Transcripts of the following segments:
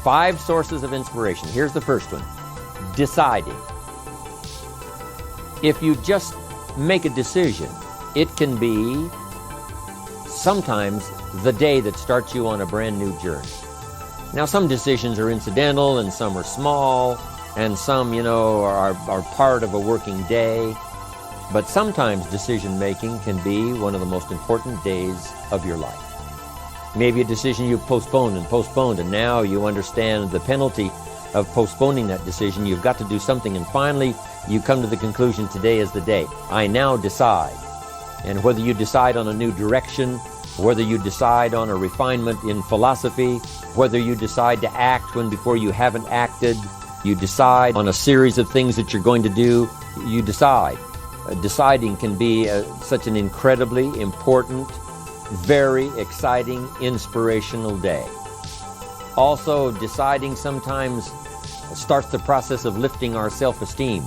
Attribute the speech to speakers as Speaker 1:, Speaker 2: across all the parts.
Speaker 1: 5 sources of inspiration. Here's the first one. Deciding. If you just make a decision, it can be sometimes the day that starts you on a brand new journey. Now, some decisions are incidental and some are small and some, are part of a working day. But sometimes decision making can be one of the most important days of your life. Maybe a decision you've postponed, and now you understand the penalty of postponing that decision. You've got to do something, and finally you come to the conclusion, today is the day. I now decide. And whether you decide on a new direction, whether you decide on a refinement in philosophy, whether you decide to act when before you haven't acted, you decide on a series of things that you're going to do, you decide. Deciding can be such an incredibly important, very exciting, inspirational day. Also, deciding sometimes starts the process of lifting our self-esteem.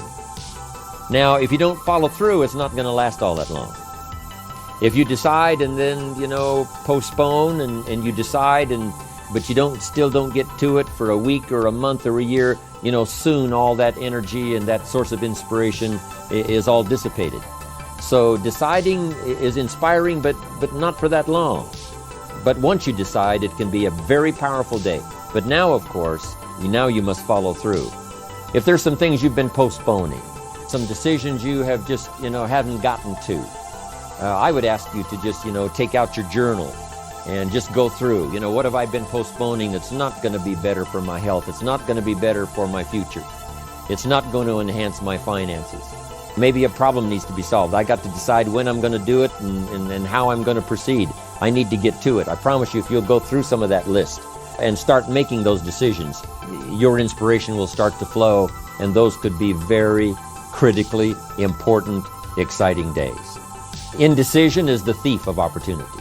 Speaker 1: Now, if you don't follow through, it's not going to last all that long. If you decide and then, postpone and you decide, but you still don't get to it for a week or a month or a year, soon all that energy and that source of inspiration is all dissipated. So deciding is inspiring, but not for that long. But once you decide, it can be a very powerful day. But now, of course, you must follow through. If there's some things you've been postponing, some decisions you have just, haven't gotten to, I would ask you to just, take out your journal and just go through, what have I been postponing that's not going to be better for my health? It's not going to be better for my future. It's not going to enhance my finances. Maybe a problem needs to be solved. I got to decide when I'm going to do it and how I'm going to proceed. I need to get to it. I promise you, if you'll go through some of that list and start making those decisions, your inspiration will start to flow, and those could be very critically important, exciting days. Indecision is the thief of opportunity.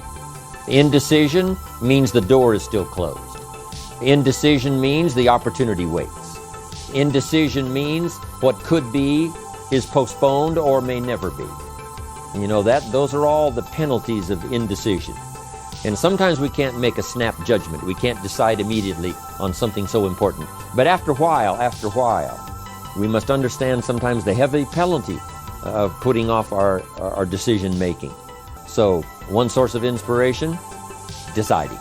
Speaker 1: Indecision means the door is still closed. Indecision means the opportunity waits. Indecision means what could be is postponed or may never be. Those are all the penalties of indecision. And sometimes we can't make a snap judgment. We can't decide immediately on something so important. But after a while, we must understand sometimes the heavy penalty of putting off our decision making. So, one source of inspiration, deciding.